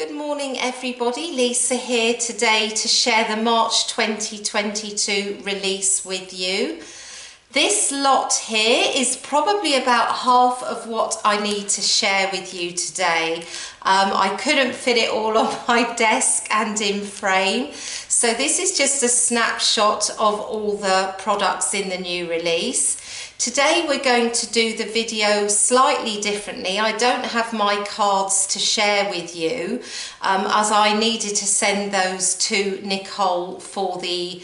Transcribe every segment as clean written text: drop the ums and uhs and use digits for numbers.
Good morning everybody, Lisa here today to share the March 2022 release with you. This lot here is probably about half of what I need to share with you today. I couldn't fit it all on my desk and in frame, so this is just a snapshot of all the products in the new release. Today we're going to do the video slightly differently. I don't have my cards to share with you as I needed to send those to Nicole for the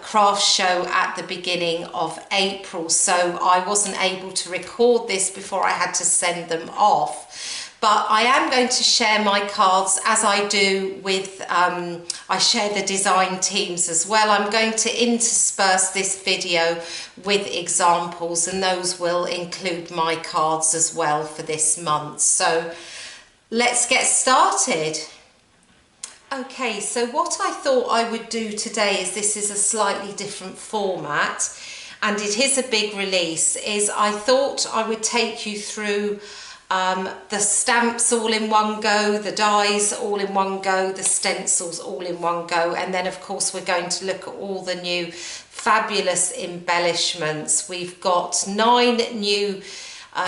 craft show at the beginning of April, so I wasn't able to record this before I had to send them off. But I am going to share my cards as I do with, I share the design teams as well. I'm going to intersperse this video with examples, and those will include my cards as well for this month. So let's get started. Okay, so what I thought I would do today, is this is a slightly different format and it is a big release, is I thought I would take you through the stamps all in one go, the dies all in one go, the stencils all in one go, and then of course we're going to look at all the new fabulous embellishments. We've got 9 new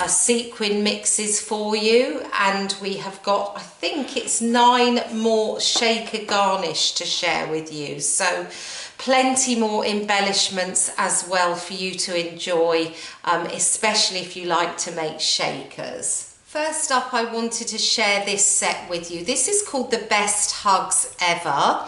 sequin mixes for you, and we have got, I think it's 9 more shaker garnish to share with you, so plenty more embellishments as well for you to enjoy, especially if you like to make shakers. First up, I wanted to share this set with you. This is called the Best Hugs Ever,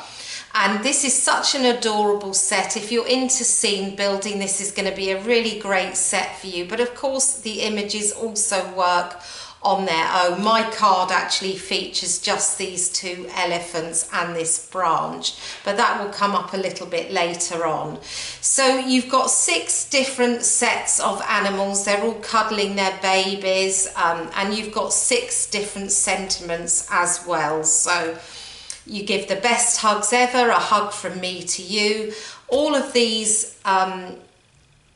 and this is such an adorable set. If you're into scene building, this is going to be a really great set for you, but of course the images also work on their own. My card actually features just these 2 elephants and this branch, but that will come up a little bit later on. So you've got 6 different sets of animals. They're all cuddling their babies, and you've got 6 different sentiments as well. So you give the best hugs ever, a hug from me to you. All of these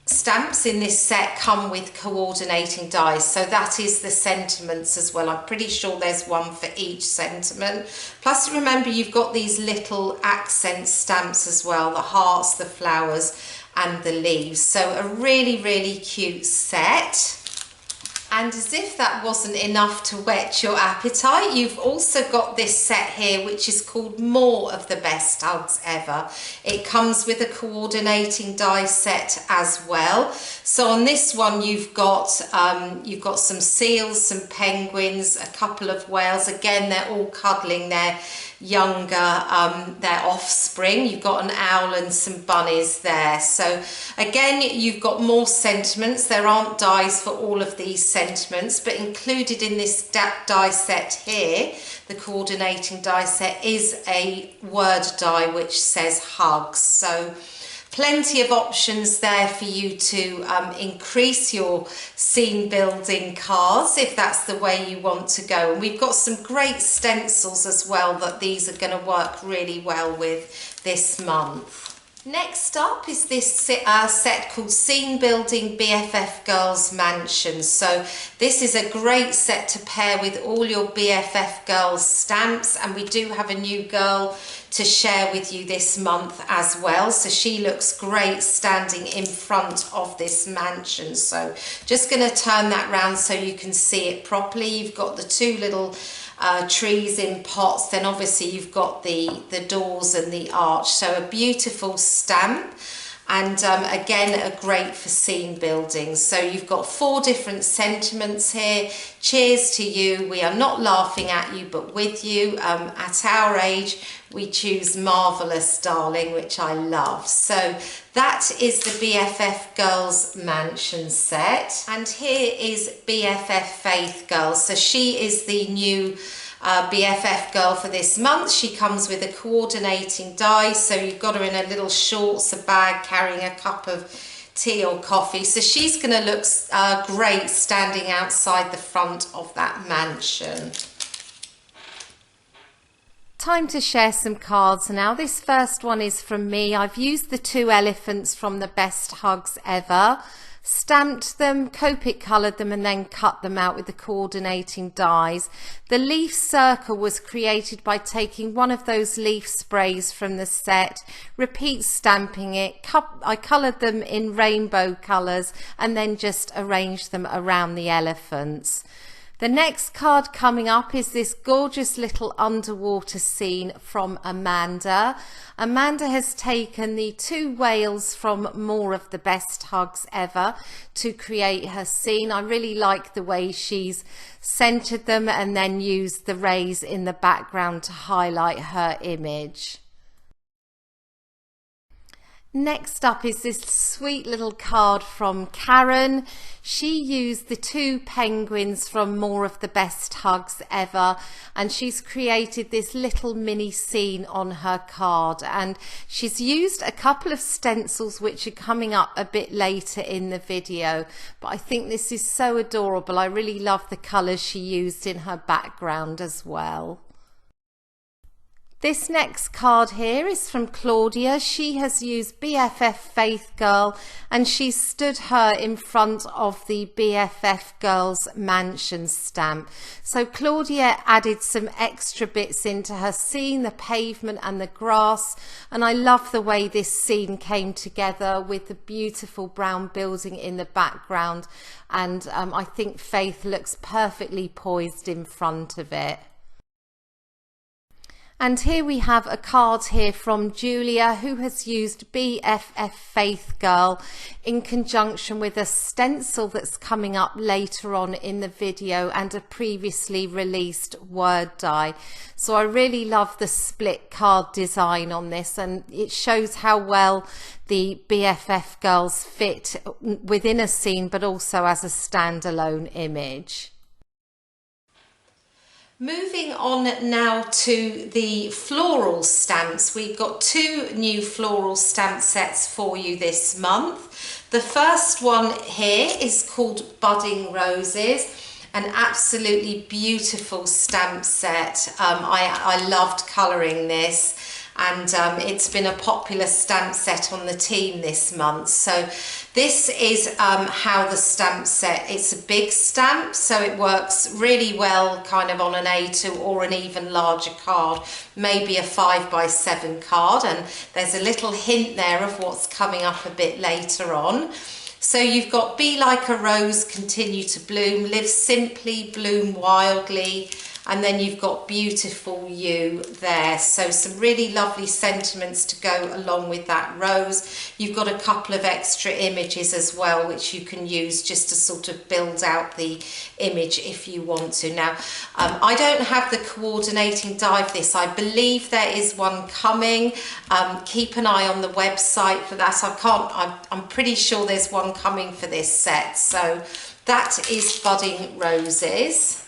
stamps in this set come with coordinating dies, so that is the sentiments as well. I'm pretty sure there's one for each sentiment. Plus remember, you've got these little accent stamps as well, the hearts, the flowers and the leaves. So a really cute set. And as if that wasn't enough to whet your appetite, you've also got this set here which is called More of the Best Hugs Ever. It comes with a coordinating die set as well. So on this one you've got some seals, some penguins, a couple of whales. Again, they're all cuddling their younger, their offspring. You've got an owl and some bunnies there. So again, you've got more sentiments. There aren't dies for all of these sentiments, but included in this die set here, the coordinating die set, is a word die which says hugs. So plenty of options there for you to increase your scene building cards if that's the way you want to go. And we've got some great stencils as well that these are going to work really well with this month. Next up is this set called Scene Building BFF Girls Mansion. So this is a great set to pair with all your BFF Girls stamps, and we do have a new girl to share with you this month as well. So she looks great standing in front of this mansion. So just going to turn that round so you can see it properly. You've got the 2 little trees in pots, then obviously you've got the doors and the arch. So a beautiful stamp, and again a great for scene building. So you've got 4 different sentiments here. Cheers to you, we are not laughing at you but with you. At our age we choose marvellous darling, which I love. So that is the BFF Girls Mansion set, and here is BFF Faith Girls. So she is the new BFF girl for this month. She comes with a coordinating die, so you've got her in a little shorts, a bag, carrying a cup of tea or coffee. So she's going to look great standing outside the front of that mansion. Time to share some cards now. This first one is from me. I've used the 2 elephants from the Best Hugs Ever stamped them, Copic coloured them and then cut them out with the coordinating dies. The leaf circle was created by taking one of those leaf sprays from the set, repeat stamping it. I coloured them in rainbow colours and then just arranged them around the elephants. The next card coming up is this gorgeous little underwater scene from Amanda. Amanda has taken the 2 whales from More of the Best Hugs Ever to create her scene. I really like the way she's centered them and then used the rays in the background to highlight her image. Next up is this sweet little card from Karen. She used the 2 penguins from More of the Best Hugs Ever, and she's created this little mini scene on her card, and she's used a couple of stencils which are coming up a bit later in the video, but I think this is so adorable. I really love the colours she used in her background as well. This next card here is from Claudia. She has used BFF Faith Girl and she stood her in front of the BFF Girls Mansion stamp. So Claudia added some extra bits into her scene, the pavement and the grass, and I love the way this scene came together with the beautiful brown building in the background, and I think Faith looks perfectly poised in front of it. And here we have a card here from Julia, who has used BFF Faith Girl in conjunction with a stencil that's coming up later on in the video and a previously released word die. So I really love the split card design on this, and it shows how well the BFF girls fit within a scene but also as a standalone image. Moving on now to the floral stamps. We've got 2 new floral stamp sets for you this month. The first one here is called Budding Roses, an absolutely beautiful stamp set. I loved colouring this, and it's been a popular stamp set on the team this month. So this is how the stamp set, it's a big stamp, so it works really well kind of on an A2 or an even larger card, maybe a 5x7 card, and there's a little hint there of what's coming up a bit later on. So you've got Be Like a Rose, Continue to Bloom, Live Simply, Bloom Wildly, and then you've got Beautiful You there. So some really lovely sentiments to go along with that rose. You've got a couple of extra images as well, which you can use just to sort of build out the image if you want to. Now, I don't have the coordinating die for this. I believe there is one coming. Keep an eye on the website for that. I'm pretty sure there's one coming for this set. So that is Budding Roses.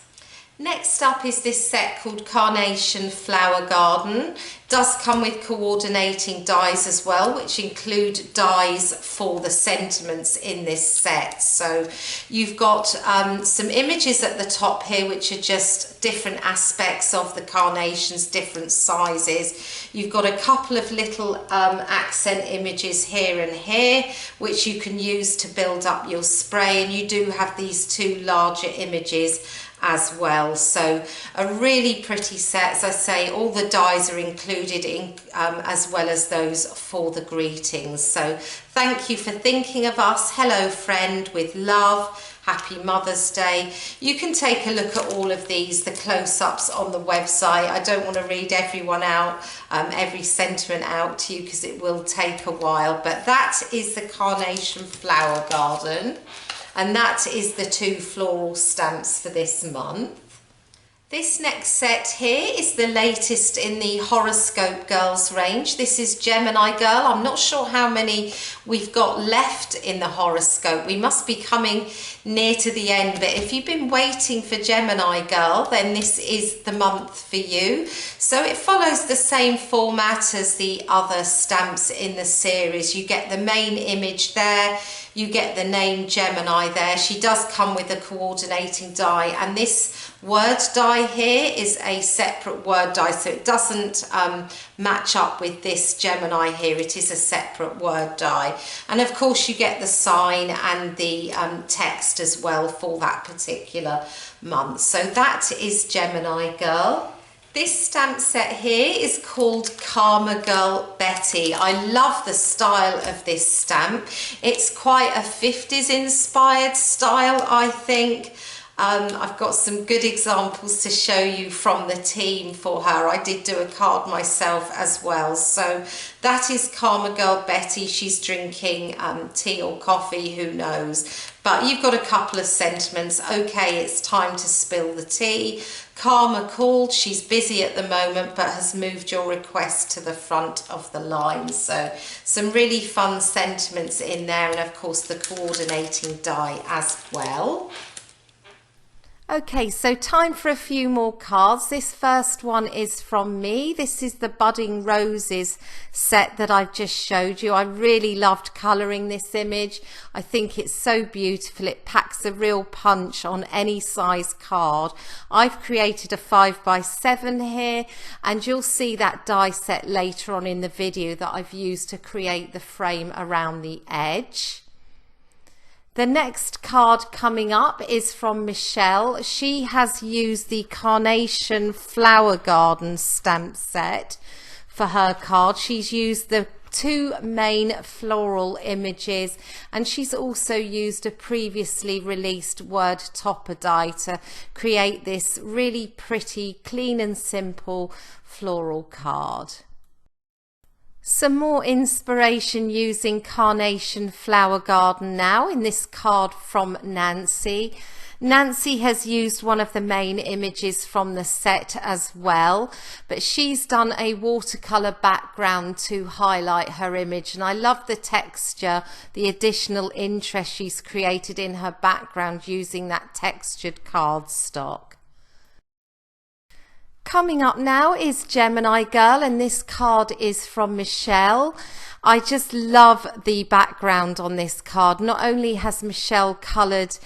Next up is this set called Carnation Flower Garden. Does come with coordinating dies as well, which include dies for the sentiments in this set. So you've got some images at the top here which are just different aspects of the carnations, different sizes. You've got a couple of little accent images here and here which you can use to build up your spray, and you do have these 2 larger images as well. So a really pretty set. As I say, all the dies are included in as well as those for the greetings. So thank you for thinking of us. Hello friend, with love. Happy Mother's Day. You can take a look at all of these, the close-ups on the website. I don't want to read everyone out, every sentiment out to you, because it will take a while, but that is the Carnation Flower Garden. And that is the 2 floral stamps for this month. This next set here is the latest in the Horoscope Girls range. This is Gemini Girl. I'm not sure how many we've got left in the horoscope. We must be coming near to the end, but if you've been waiting for Gemini Girl, then this is the month for you. So it follows the same format as the other stamps in the series. You get the main image there, you get the name Gemini there. She does come with a coordinating die, and this word die die here is a separate word die, so it doesn't match up with this Gemini here. It is a separate word die, and of course you get the sign and the text as well for that particular month. So that is Gemini Girl. This stamp set here is called Karma Girl Betty. I love the style of this stamp. It's quite a 50s inspired style, I think. I've got some good examples to show you from the team for her. I did do a card myself as well. So that is Karma Girl Betty. She's drinking tea or coffee, who knows. But you've got a couple of sentiments. Okay, it's time to spill the tea. Karma called. She's busy at the moment, but has moved your request to the front of the line. So some really fun sentiments in there, and of course the coordinating die as well. Okay, so time for a few more cards. This first one is from me. This is the Budding Roses set that I've just showed you. I really loved colouring this image. I think it's so beautiful. It packs a real punch on any size card. I've created a 5x7 here, and you'll see that die set later on in the video that I've used to create the frame around the edge. The next card coming up is from Michelle. She has used the Carnation Flower Garden stamp set for her card. She's used the two main floral images, and she's also used a previously released word topper die to create this really pretty, clean and simple floral card. Some more inspiration using Carnation Flower Garden now in this card from Nancy. Nancy has used one of the main images from the set as well, but she's done a watercolour background to highlight her image, and I love the texture, the additional interest she's created in her background using that textured cardstock. Coming up now is Gemini Girl, and this card is from Michelle. I just love the background on this card. Not only has Michelle coloured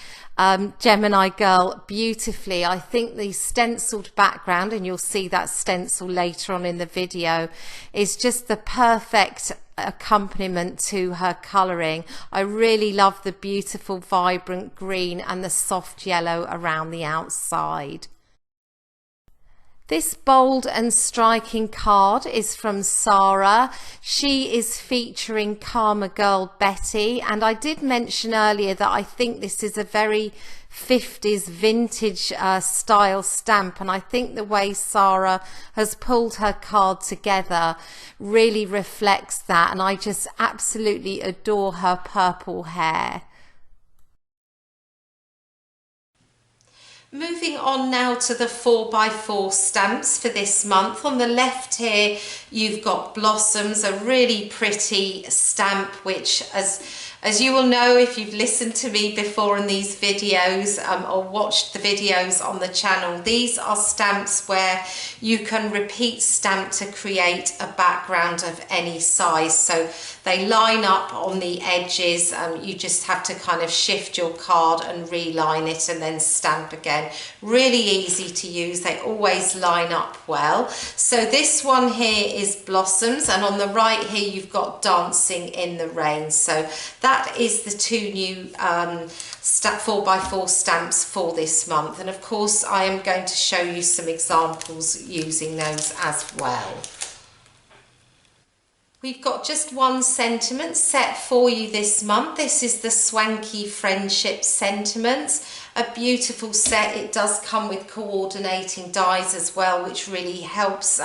Gemini Girl beautifully, I think the stenciled background, and you'll see that stencil later on in the video, is just the perfect accompaniment to her colouring. I really love the beautiful vibrant green and the soft yellow around the outside. This bold and striking card is from Sarah. She is featuring Karma Girl Betty, and I did mention earlier that I think this is a very 50s vintage style stamp, and I think the way Sarah has pulled her card together really reflects that, and I just absolutely adore her purple hair. Moving on now to the 4x4 stamps for this month. On the left here you've got Blossoms, a really pretty stamp which, as you will know if you've listened to me before in these videos or watched the videos on the channel, these are stamps where you can repeat stamp to create a background of any size. So they line up on the edges, you just have to kind of shift your card and reline it and then stamp again. Really easy to use, they always line up well. So this one here is Blossoms, and on the right here you've got Dancing in the Rain. So that is the two new 4x4 stamps for this month, and of course I am going to show you some examples using those as well. We've got just one sentiment set for you this month. This is the Swanky Friendship Sentiments. A beautiful set. It does come with coordinating dies as well, which really helps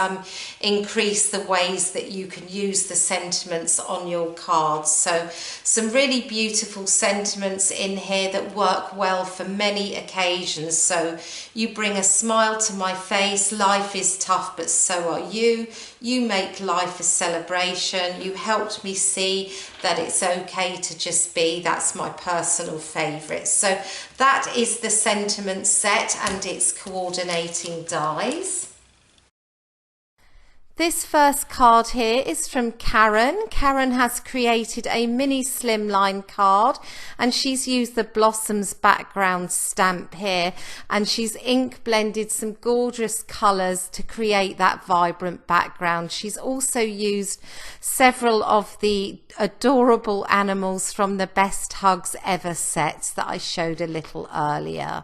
increase the ways that you can use the sentiments on your cards. So some really beautiful sentiments in here that work well for many occasions. So you bring a smile to my face, life is tough but so are you. You make life a celebration. You helped me see that it's okay to just be. That's my personal favourite. So that is the sentiment set and its coordinating dies. This first card here is from Karen. Karen has created a mini slimline card and she's used the blossoms background stamp here, and she's ink blended some gorgeous colours to create that vibrant background. She's also used several of the adorable animals from the Best Hugs Ever sets that I showed a little earlier.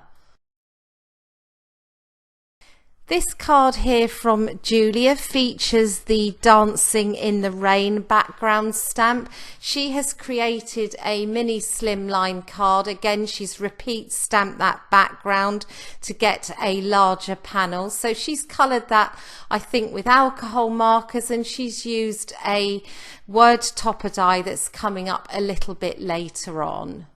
This card here from Julia features the Dancing in the Rain background stamp. She has created a mini slimline card. Again, she's repeat stamped that background to get a larger panel. So she's coloured that, I think, with alcohol markers, and she's used a word topper die that's coming up a little bit later on.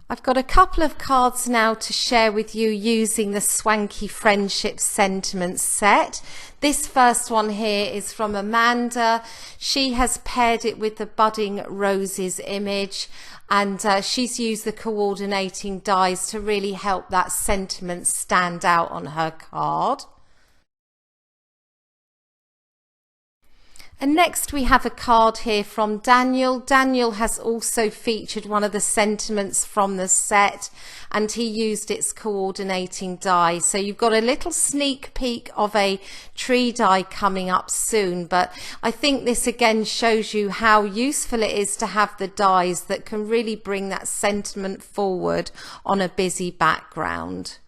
I've got a couple of cards now to share with you using the Swanky Friendship Sentiments set. This first one here is from Amanda. She has paired it with the Budding Roses image, and she's used the coordinating dies to really help that sentiment stand out on her card. And next we have a card here from Daniel. Daniel has also featured one of the sentiments from the set, and he used its coordinating die. So you've got a little sneak peek of a tree die coming up soon, but I think this again shows you how useful it is to have the dies that can really bring that sentiment forward on a busy background.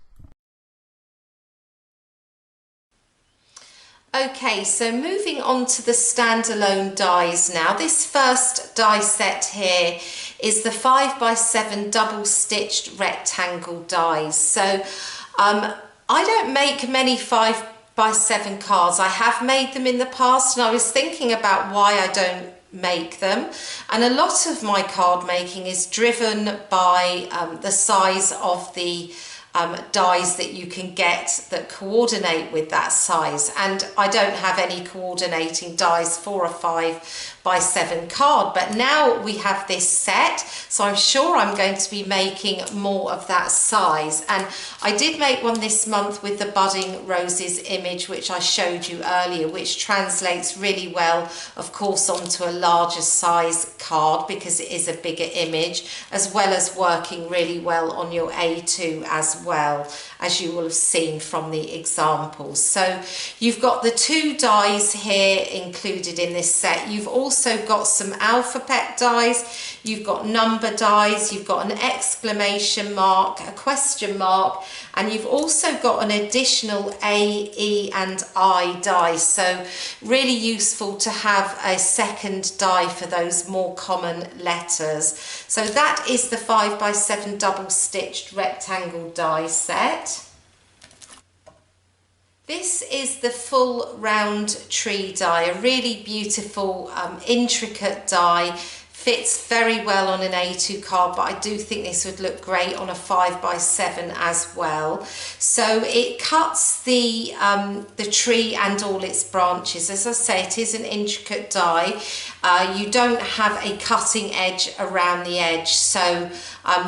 Okay, so moving on to the standalone dies now. This first die set here is the 5x7 double stitched rectangle dies. So I don't make many 5x7 cards. I have made them in the past, and I was thinking about why I don't make them, and a lot of my card making is driven by the size of the dies that you can get that coordinate with that size, and I don't have any coordinating dies for a 5x7 card, but now we have this set, so I'm sure I'm going to be making more of that size. And I did make one this month with the Budding Roses image, which I showed you earlier, which translates really well, of course, onto a larger size card because it is a bigger image, as well as working really well on your A2 as well, as you will have seen from the examples. So you've got the two dies here included in this set. You've also got some alphabet dies, you've got number dies, you've got an exclamation mark, a question mark, and you've also got an additional A, E and I die. So really useful to have a second die for those more common letters. So that is the 5x7 double stitched rectangle die set. This is the full round tree die, a really beautiful intricate die. Fits very well on an A2 card, but I do think this would look great on a 5x7 as well. So it cuts the tree and all its branches. As I say, it is an intricate die. You don't have a cutting edge around the edge, so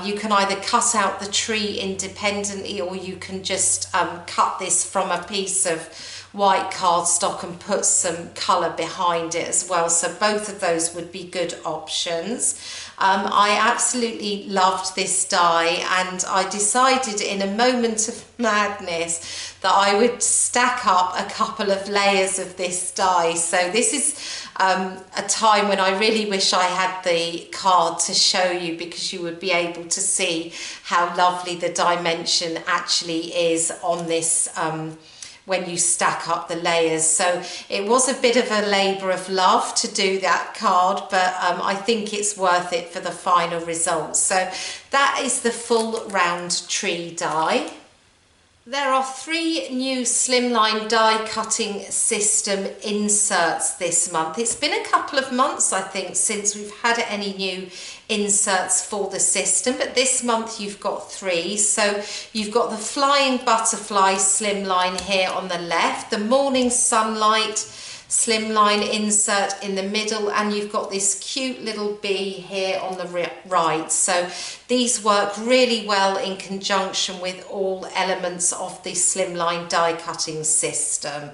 you can either cut out the tree independently, or you can just cut this from a piece of white cardstock and put some colour behind it as well. So both of those would be good options. I absolutely loved this die, and I decided in a moment of madness that I would stack up a couple of layers of this die. So this is a time when I really wish I had the card to show you, because you would be able to see how lovely the dimension actually is on this when you stack up the layers. So it was a bit of a labour of love to do that card, but I think it's worth it for the final result. So that is the full round tree die. There are 3 new slimline die cutting system inserts this month. It's been a couple of months, I think, since we've had any new inserts for the system, but this month you've got 3. So you've got the Flying Butterfly slimline here on the left, the Morning Sunlight slimline insert in the middle, and you've got this cute little bee here on the right. So these work really well in conjunction with all elements of the slimline die cutting system.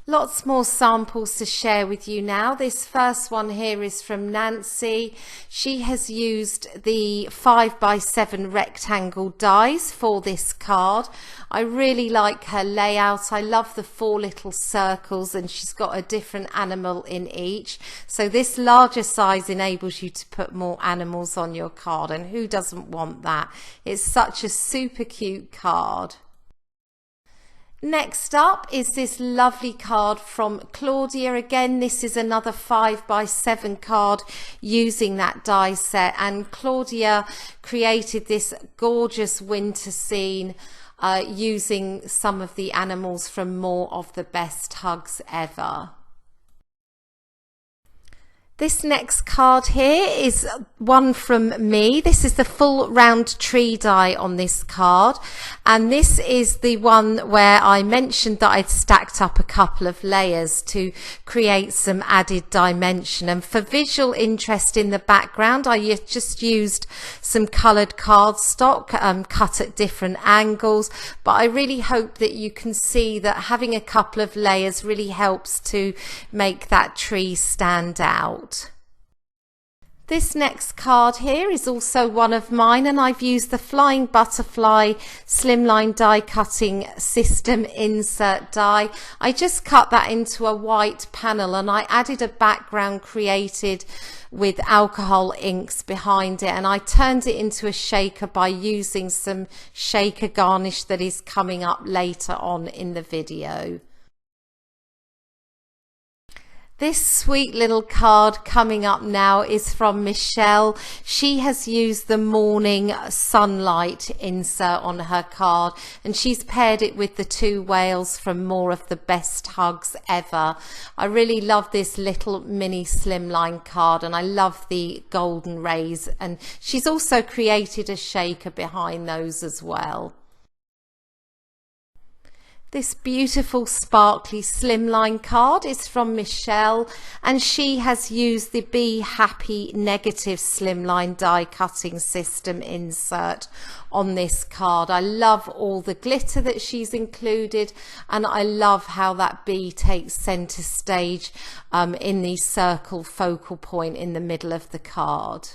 Lots more samples to share with you now. This first one here is from Nancy. She has used the 5x7 rectangle dies for this card. I really like her layout. I love the 4 little circles, and she's got a different animal in each. So this larger size enables you to put more animals on your card, and who doesn't want that? It's such a super cute card. Next up is this lovely card from Claudia. Again, this is another 5x7 card using that die set, and Claudia created this gorgeous winter scene using some of the animals from More of the Best Hugs Ever. This next card here is one from me. This is the full round tree die on this card, and this is the one where I mentioned that I'd stacked up a couple of layers to create some added dimension. And for visual interest in the background, I just used some coloured cardstock cut at different angles, but I really hope that you can see that having a couple of layers really helps to make that tree stand out. This next card here is also one of mine, and I've used the Flying Butterfly Slimline die cutting system insert die. I just cut that into a white panel, and I added a background created with alcohol inks behind it, and I turned it into a shaker by using some shaker garnish that is coming up later on in the video. This sweet little card coming up now is from Michelle. She has used the morning sunlight insert on her card, and she's paired it with the 2 whales from More of the Best Hugs Ever. I really love this little mini slimline card, and I love the golden rays, and she's also created a shaker behind those as well. This beautiful sparkly slimline card is from Michelle, and she has used the Be Happy negative slimline die cutting system insert on this card. I love all the glitter that she's included, and I love how that bee takes center stage in the circle focal point in the middle of the card.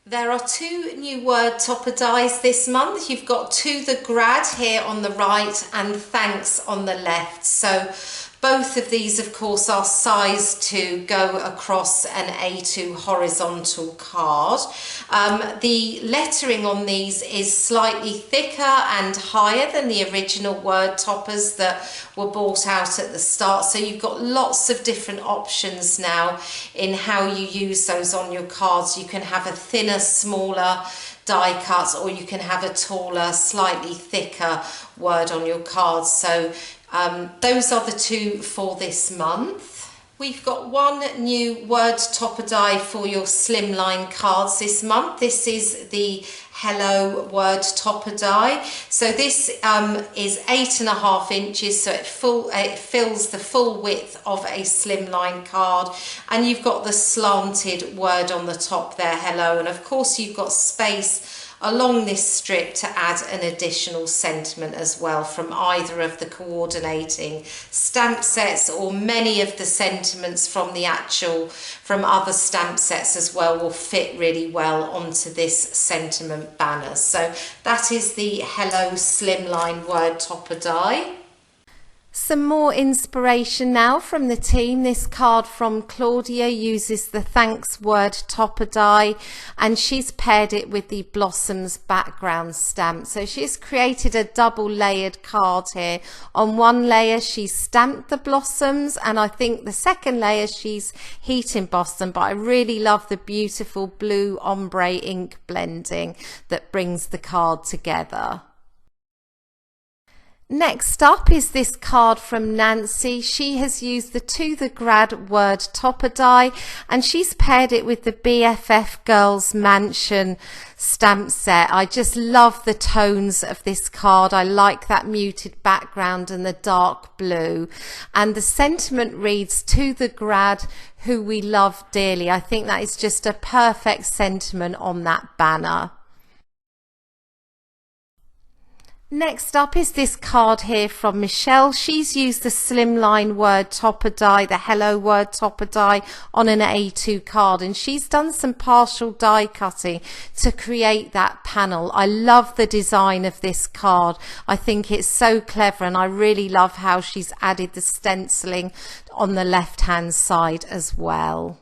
There are 2 new word topper dies this month. You've got To the Grad here on the right and Thanks on the left. So both of these, of course, are sized to go across an A2 horizontal card. The lettering on these is slightly thicker and higher than the original word toppers that were bought out at the start. So you've got lots of different options now in how you use those on your cards. You can have a thinner, smaller die cut, or you can have a taller, slightly thicker word on your cards. So those are the 2 for this month. We've got 1 new word topper die for your slimline cards this month. This is the Hello word topper die. So this is 8.5 inches, so it fills the full width of a slimline card, and you've got the slanted word on the top there, hello, and of course you've got space along this strip to add an additional sentiment as well from either of the coordinating stamp sets, or many of the sentiments from other stamp sets as well will fit really well onto this sentiment banner. So that is the Hello Slimline word topper die. Some more inspiration now from the team. This card from Claudia uses the Thanks word topper die, and she's paired it with the Blossoms background stamp. So she's created a double layered card here. On one layer she's stamped the blossoms, and I think the second layer she's heat embossed them, but I really love the beautiful blue ombre ink blending that brings the card together. Next up is this card from Nancy. She has used the To the Grad word topper die, and she's paired it with the BFF Girls Mansion stamp set. I just love the tones of this card. I like that muted background and the dark blue. And the sentiment reads, To the Grad who we love dearly. I think that is just a perfect sentiment on that banner. Next up is this card here from Michelle. She's used the slimline word topper die, the hello word topper die on an A2 card, and she's done some partial die cutting to create that panel. I love the design of this card. I think it's so clever, and I really love how she's added the stenciling on the left hand side as well.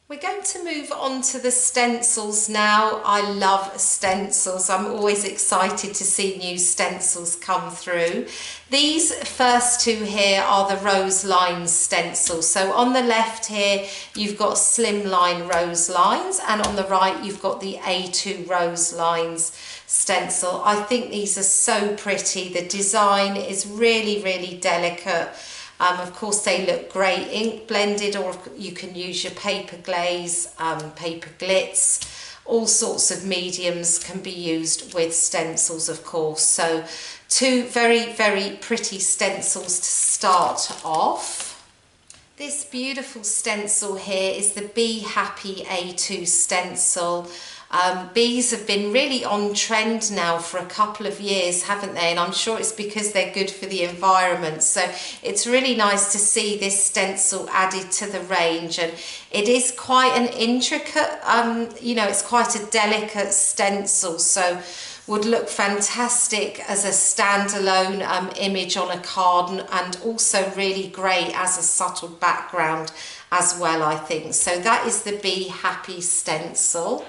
We're going to move on to the stencils now. I love stencils. I'm always excited to see new stencils come through. These first two here are the rose lines stencils. So on the left here, you've got slimline rose lines, and on the right, you've got the A2 rose lines stencil. I think these are so pretty. The design is really, really delicate. Of course, they look great ink blended, or you can use your paper glaze, paper glitz. All sorts of mediums can be used with stencils, of course. So two very, very pretty stencils to start off. This beautiful stencil here is the Be Happy A2 stencil. Bees have been really on trend now for a couple of years, haven't they? And I'm sure it's because they're good for the environment. So it's really nice to see this stencil added to the range, and it is quite an intricate, you know, it's quite a delicate stencil, so would look fantastic as a standalone image on a card, and also really great as a subtle background as well, I think. So that is the Be Happy stencil.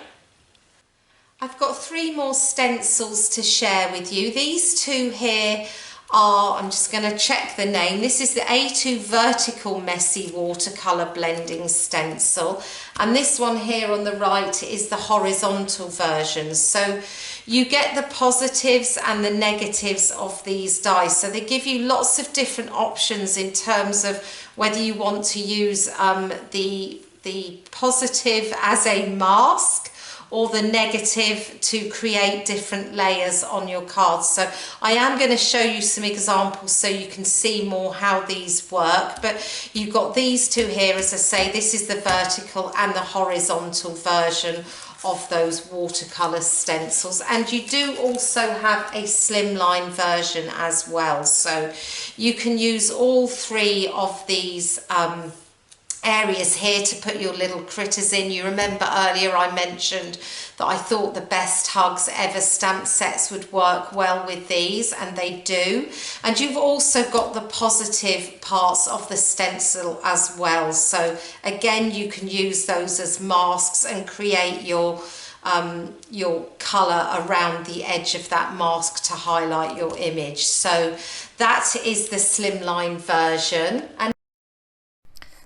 I've got three more stencils to share with you. These two here are, I'm just going to check the name. This is the A2 Vertical Messy Watercolour Blending Stencil. And this one here on the right is the horizontal version. So you get the positives and the negatives of these dies. So they give you lots of different options in terms of whether you want to use the positive as a mask, or the negative to create different layers on your cards. So I am going to show you some examples so you can see more how these work. But you've got these two here, as I say, this is the vertical and the horizontal version of those watercolour stencils, and you do also have a slimline version as well. So you can use all three of these areas here to put your little critters in. You remember earlier I mentioned that I thought the Best Hugs Ever stamp sets would work well with these, and they do. And you've also got the positive parts of the stencil as well. So again, you can use those as masks and create your colour around the edge of that mask to highlight your image. So that is the slimline version. And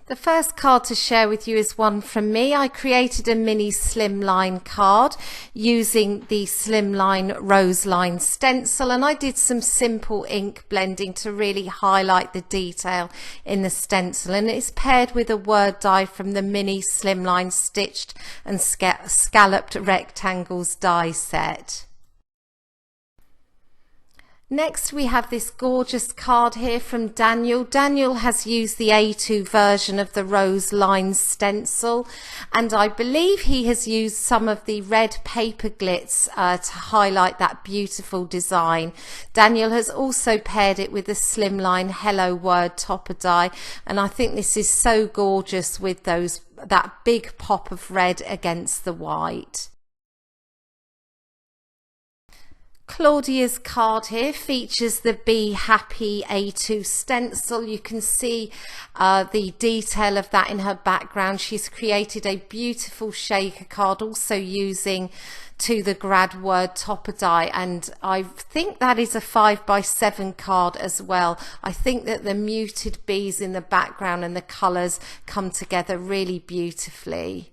the first card to share with you is one from me. I created a mini slimline card using the slimline rose line stencil, and I did some simple ink blending to really highlight the detail in the stencil, and it's paired with a word die from the mini slimline stitched and scalloped rectangles die set. Next, we have this gorgeous card here from Daniel. Daniel has used the A2 version of the rose line stencil, and I believe he has used some of the red paper glitz to highlight that beautiful design. Daniel has also paired it with the slimline hello word topper die, and I think this is so gorgeous with that big pop of red against the white. Claudia's card here features the Be Happy A2 stencil. You can see the detail of that in her background. She's created a beautiful shaker card, also using To the Grad word topper die, and I think that is a 5x7 card as well. I think that the muted bees in the background and the colours come together really beautifully.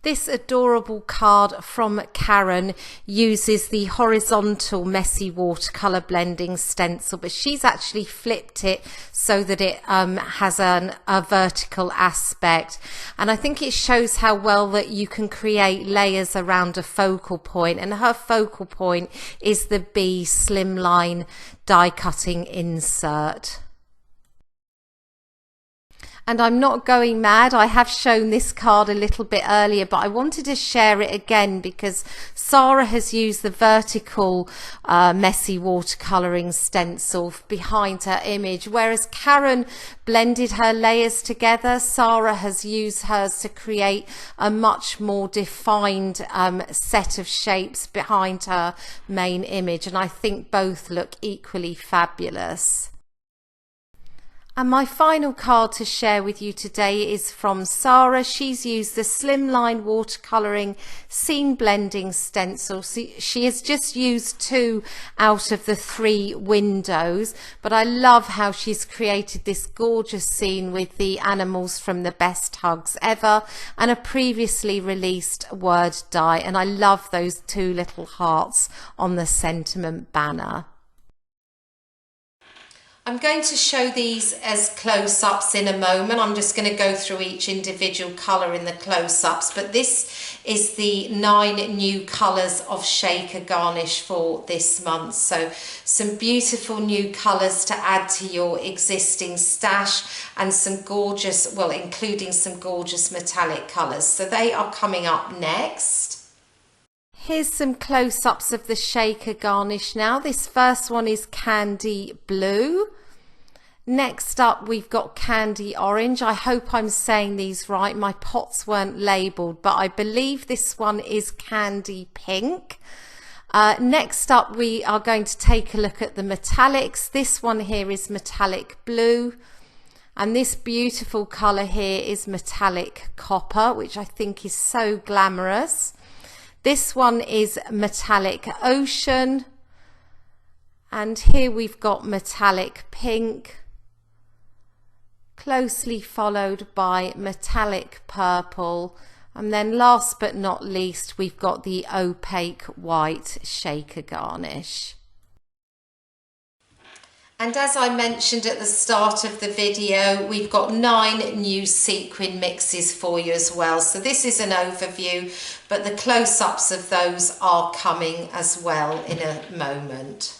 This adorable card from Karen uses the horizontal messy watercolour blending stencil, but she's actually flipped it so that it has a vertical aspect, and I think it shows how well that you can create layers around a focal point, and her focal point is the Bee slimline die cutting insert. And I'm not going mad. I have shown this card a little bit earlier, but I wanted to share it again because Sarah has used the vertical messy watercolouring stencil behind her image, whereas Karen blended her layers together. Sarah has used hers to create a much more defined set of shapes behind her main image, and I think both look equally fabulous. And my final card to share with you today is from Sarah. She's used the Slimline watercolouring scene blending stencil. She has just used 2 out of the 3 windows, but I love how she's created this gorgeous scene with the animals from The Best Hugs Ever and a previously released word die, and I love those 2 little hearts on the sentiment banner. I'm going to show these as close-ups in a moment. I'm just going to go through each individual colour in the close-ups, but this is the 9 new colours of shaker garnish for this month. So some beautiful new colours to add to your existing stash, and some gorgeous, well, including some gorgeous metallic colours. So they are coming up next. Here's some close-ups of the shaker garnish now. This first one is Candy Blue. Next up we've got Candy Orange. I hope I'm saying these right. My pots weren't labelled, but I believe this one is Candy Pink. Next up we are going to take a look at the metallics. This one here is Metallic Blue. And this beautiful colour here is Metallic Copper, which I think is so glamorous. This one is Metallic Ocean, and here we've got Metallic Pink, closely followed by Metallic Purple, and then last but not least we've got the Opaque White shaker garnish. And as I mentioned at the start of the video, we've got 9 new sequin mixes for you as well. So this is an overview, but the close-ups of those are coming as well in a moment.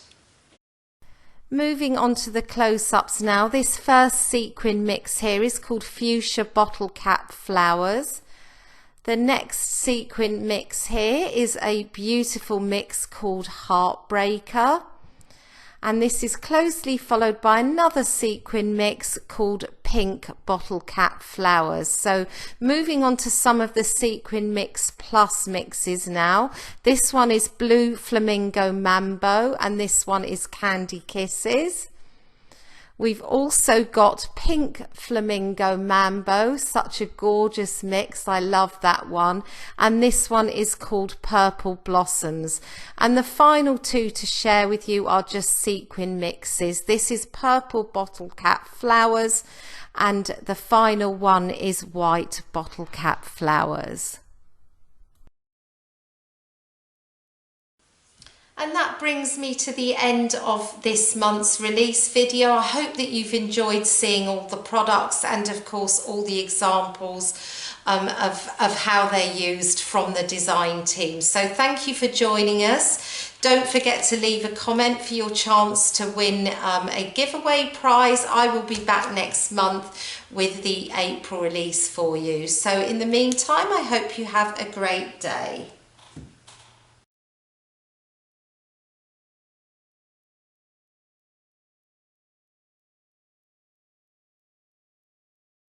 Moving on to the close-ups now. This first sequin mix here is called Fuchsia Bottle Cap Flowers. The next sequin mix here is a beautiful mix called Heartbreaker. And this is closely followed by another sequin mix called Pink Bottle Cap Flowers. So moving on to some of the sequin mix plus mixes now. This one is Blue Flamingo Mambo, and this one is Candy Kisses. We've also got Pink Flamingo Mambo, such a gorgeous mix. I love that one. And this one is called Purple Blossoms. And the final 2 to share with you are just sequin mixes. This is Purple Bottle Cap Flowers, and the final one is White Bottle Cap Flowers. And that brings me to the end of this month's release video. I hope that you've enjoyed seeing all the products and of course all the examples of how they're used from the design team. So thank you for joining us. Don't forget to leave a comment for your chance to win a giveaway prize. I will be back next month with the April release for you. So in the meantime, I hope you have a great day.